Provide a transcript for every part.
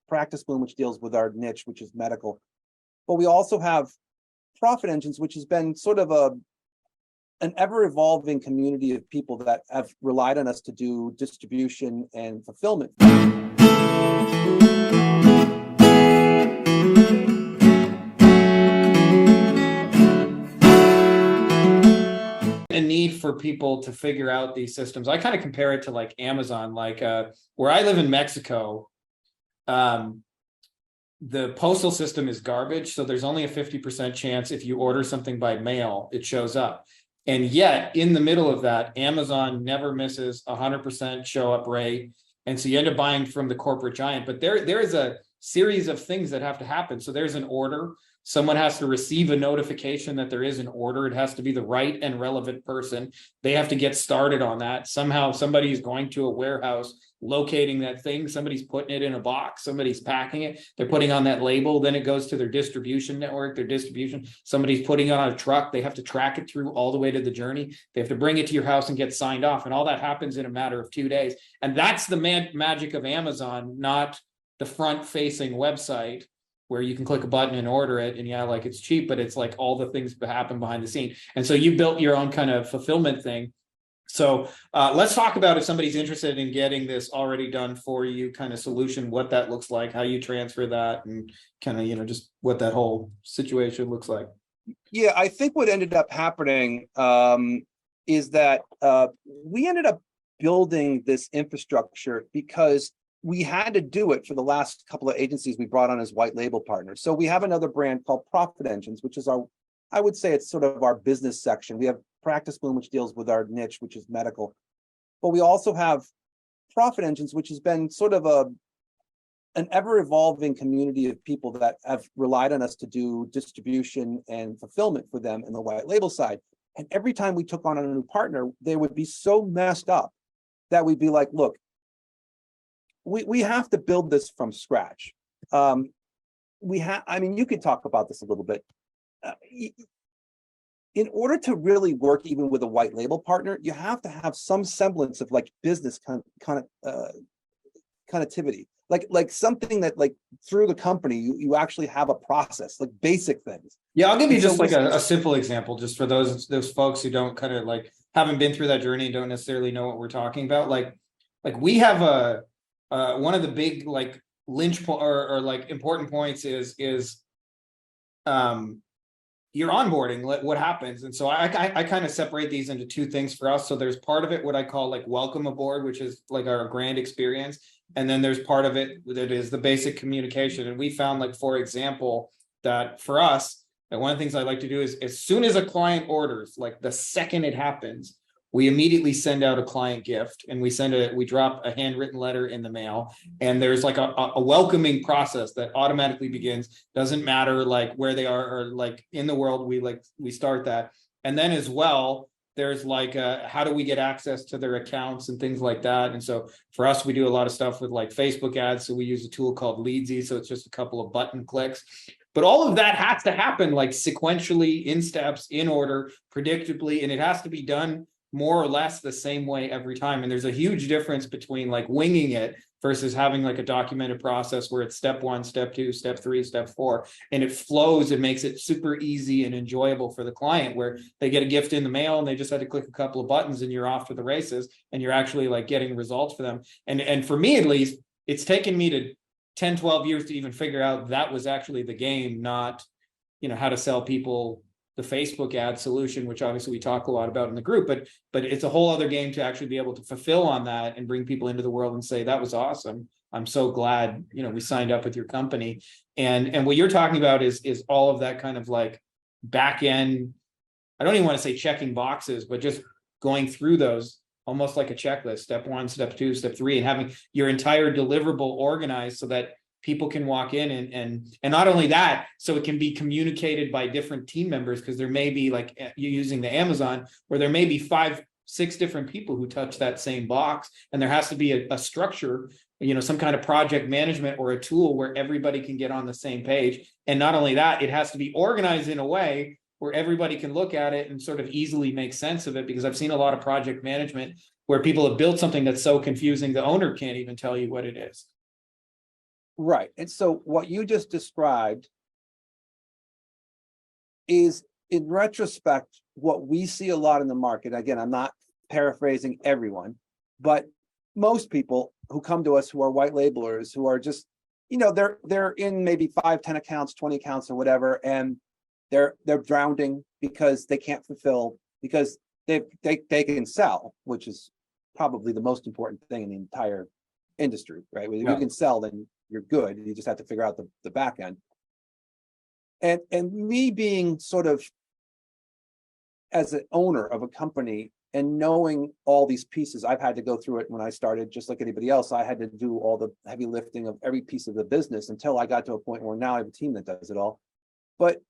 Practice Bloom, which deals with our niche, which is medical. But we also have Profit Engines, which has been sort of an ever-evolving community of people that have relied on us to do distribution and fulfillment. A need for people to figure out these systems. I kind of compare it to like Amazon, like where I live in Mexico, the postal system is garbage. So there's only a 50% chance if you order something by mail, it shows up. And yet in the middle of that, Amazon never misses 100% show up rate. And so you end up buying from the corporate giant, but there is a series of things that have to happen. So there's an order. Someone has to receive a notification that there is an order. It has to be the right and relevant person. They have to get started on that. Somehow somebody is going to a warehouse, locating that thing. Somebody's putting it in a box. Somebody's packing it. They're putting on that label. Then it goes to their distribution network, their distribution. Somebody's putting it on a truck. They have to track it through all the way to the journey. They have to bring it to your house and get signed off. And all that happens in a matter of 2 days. And that's the magic of Amazon, not the front-facing website where you can click a button and order it. And yeah, like it's cheap, but it's like all the things that happen behind the scene. And so you built your own kind of fulfillment thing. So let's talk about, if somebody's interested in getting this already done for you kind of solution, what that looks like, how you transfer that, and kind of, just what that whole situation looks like. Yeah, I think what ended up happening is that we ended up building this infrastructure because we had to do it for the last couple of agencies we brought on as white label partners. So we have another brand called Profit Engines, which is I would say it's sort of our business section. We have Practice Bloom, which deals with our niche, which is medical. But we also have Profit Engines, which has been sort of an ever-evolving community of people that have relied on us to do distribution and fulfillment for them in the white label side. And every time we took on a new partner, they would be so messed up that we'd be like, look, we have to build this from scratch. I mean, you could talk about this a little bit. In order to really work even with a white label partner, you have to have some semblance of like business connectivity, like something that like through the company, you actually have a process, like basic things. Yeah, I'll give you just like a simple example, just for those folks who don't kind of like haven't been through that journey and don't necessarily know what we're talking about. Like we have one of the big like or like important points is your onboarding, what happens. And so I kind of separate these into two things for us. So there's part of it, what I call like welcome aboard, which is like our grand experience. And then there's part of it that is the basic communication. And we found, like, for example, that for us, that one of the things I like to do is as soon as a client orders, like the second it happens, we immediately send out a client gift, and we drop a handwritten letter in the mail, and there's like a welcoming process that automatically begins. Doesn't matter like where they are or like in the world, we start that. And then as well, there's like how do we get access to their accounts and things like that. And so for us, we do a lot of stuff with like Facebook ads. So we use a tool called Leadsy. So it's just a couple of button clicks. But all of that has to happen like sequentially, in steps, in order, predictably, and it has to be done more or less the same way every time. And there's a huge difference between like winging it versus having like a documented process where it's step 1, step 2, step 3, step 4, and it flows and makes it super easy and enjoyable for the client, where they get a gift in the mail and they just had to click a couple of buttons and you're off to the races, and you're actually like getting results for them. And for me, at least, it's taken me to 10, 12 years to even figure out that was actually the game, not, how to sell people the Facebook ad solution, which obviously we talk a lot about in the group, but it's a whole other game to actually be able to fulfill on that and bring people into the world and say, that was awesome. I'm so glad, we signed up with your company. And what you're talking about is all of that kind of like back end. I don't even want to say checking boxes, but just going through those almost like a checklist, step 1, step 2, step 3, and having your entire deliverable organized so that people can walk in and not only that, so it can be communicated by different team members, because there may be, like you're using the Amazon, where there may be 5, 6 different people who touch that same box, and there has to be a structure, some kind of project management or a tool where everybody can get on the same page. And not only that, it has to be organized in a way where everybody can look at it and sort of easily make sense of it, because I've seen a lot of project management where people have built something that's so confusing the owner can't even tell you what it is. Right. And so what you just described is, in retrospect, what we see a lot in the market. Again, I'm not paraphrasing everyone, but most people who come to us who are white labelers, who are just, they're in maybe 5, 10 accounts, 20 accounts or whatever, and they're drowning because they can't fulfill, because they can sell, which is probably the most important thing in the entire industry, right? If you can sell, then you're good. You just have to figure out the back end. And me being sort of, as an owner of a company and knowing all these pieces, I've had to go through it when I started, just like anybody else. I had to do all the heavy lifting of every piece of the business until I got to a point where now I have a team that does it all. But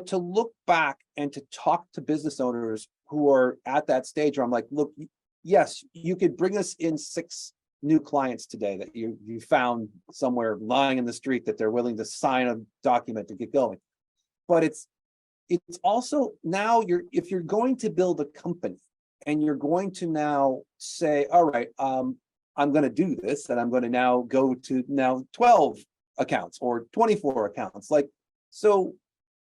to look back and to talk to business owners who are at that stage where I'm like, look, yes, you could bring us in 6 new clients today that you found somewhere lying in the street that they're willing to sign a document to get going. But it's also now, if you're going to build a company and you're going to now say, all right, I'm going to do this, and I'm going to now go to 12 accounts or 24 accounts. Like, so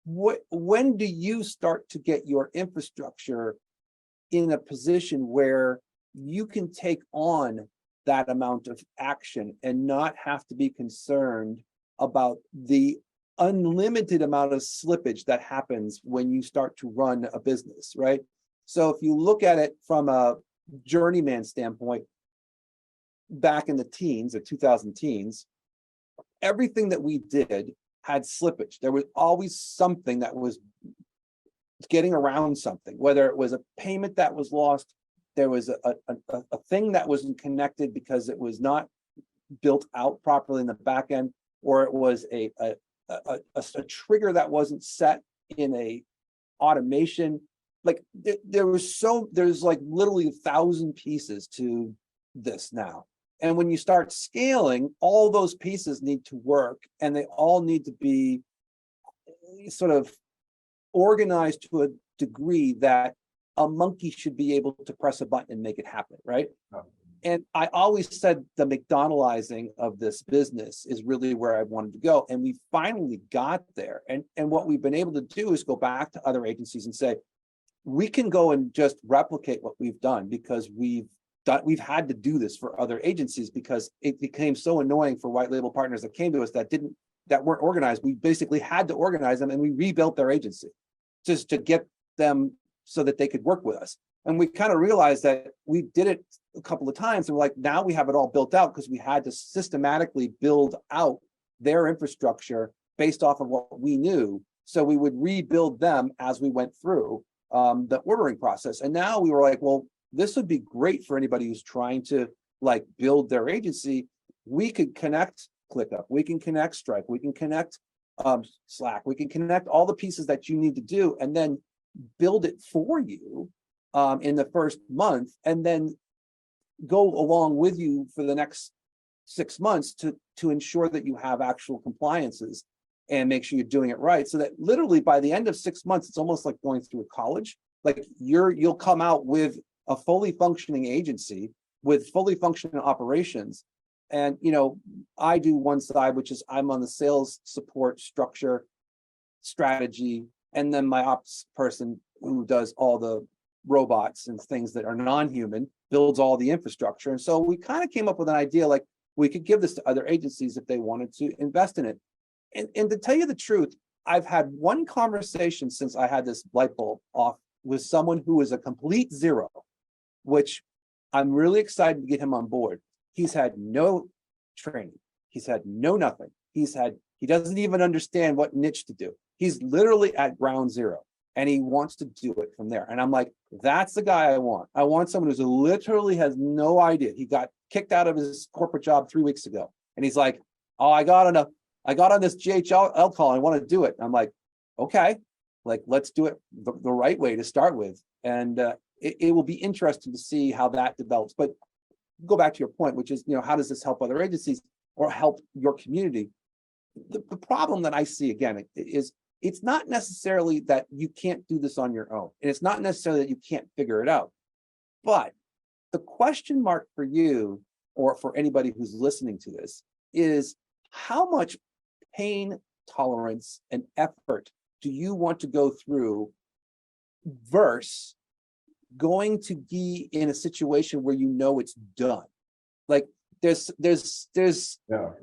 when do you start to get your infrastructure in a position where you can take on that amount of action and not have to be concerned about the unlimited amount of slippage that happens when you start to run a business, right? So if you look at it from a journeyman standpoint, back in the teens, the 2000 teens, everything that we did had slippage. There was always something that was getting around something, whether it was a payment that was lost, there was a thing that wasn't connected because it was not built out properly in the back end, or it was a trigger that wasn't set in a automation. Like there's like literally 1,000 pieces to this now. And when you start scaling, all those pieces need to work, and they all need to be sort of organized to a degree that a monkey should be able to press a button and make it happen, right? Oh. And I always said the McDonaldizing of this business is really where I wanted to go. And we finally got there. And what we've been able to do is go back to other agencies and say, we can go and just replicate what we've done, because we've had to do this for other agencies because it became so annoying for white label partners that came to us that weren't organized. We basically had to organize them, and we rebuilt their agency just to get them so that they could work with us. And we kind of realized that we did it a couple of times, and we're like, now we have it all built out because we had to systematically build out their infrastructure based off of what we knew. So we would rebuild them as we went through the ordering process. And now we were like, well, this would be great for anybody who's trying to like build their agency. We could connect ClickUp, we can connect Stripe, we can connect Slack, we can connect all the pieces that you need to do, and then build it for you in the first month, and then go along with you for the next 6 months to ensure that you have actual compliances and make sure you're doing it right. So that literally by the end of 6 months, it's almost like going through a college. Like you'll come out with a fully functioning agency with fully functioning operations. And, I do one side, which is I'm on the sales support structure strategy, and then my ops person who does all the robots and things that are non-human builds all the infrastructure. And so we kind of came up with an idea, like we could give this to other agencies if they wanted to invest in it. And to tell you the truth, I've had one conversation since I had this light bulb off with someone who is a complete zero, which I'm really excited to get him on board. He's had no training. He's had no nothing. He doesn't even understand what niche to do. He's literally at ground zero, and he wants to do it from there. And I'm like, that's the guy I want. I want someone who literally has no idea. He got kicked out of his corporate job 3 weeks ago. And he's like, oh, I got on this GHL call. I want to do it. And I'm like, okay, like, let's do it the right way to start with. And it will be interesting to see how that develops. But go back to your point, which is, how does this help other agencies or help your community? The problem that I see, again, is it's not necessarily that you can't do this on your own. And it's not necessarily that you can't figure it out. But the question mark for you, or for anybody who's listening to this, is how much pain tolerance and effort do you want to go through versus going to be in a situation where you know it's done? Like there's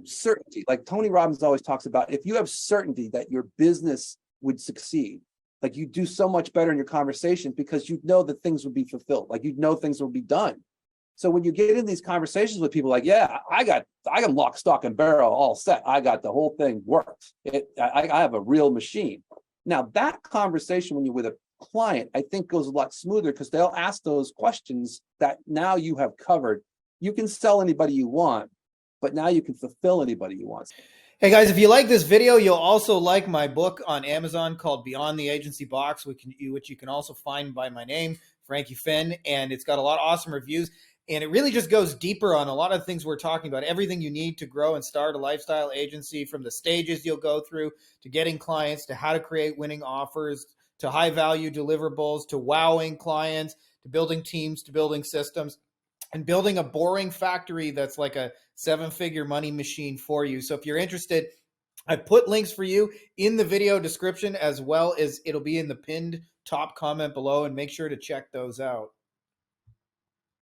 certainty. Like Tony Robbins always talks about, if you have certainty that your business would succeed, like you do so much better in your conversations because you know that things will be fulfilled, like you know things will be done. So when you get in these conversations with people, like, yeah, I got lock, stock, and barrel all set. I got the whole thing worked. I have a real machine. Now that conversation when you're with a client, I think goes a lot smoother because they'll ask those questions that now you have covered. You can sell anybody you want, but now you can fulfill anybody you want. Hey guys, if you like this video, you'll also like my book on Amazon called Beyond the Agency Box, which you can also find by my name, Frankie Finn, and it's got a lot of awesome reviews. And it really just goes deeper on a lot of things we're talking about, everything you need to grow and start a lifestyle agency, from the stages you'll go through to getting clients, to how to create winning offers, to high value deliverables, to wowing clients, to building teams, to building systems, and building a boring factory that's like a 7-figure money machine for you. So if you're interested, I put links for you in the video description, as well as it'll be in the pinned top comment below, and make sure to check those out.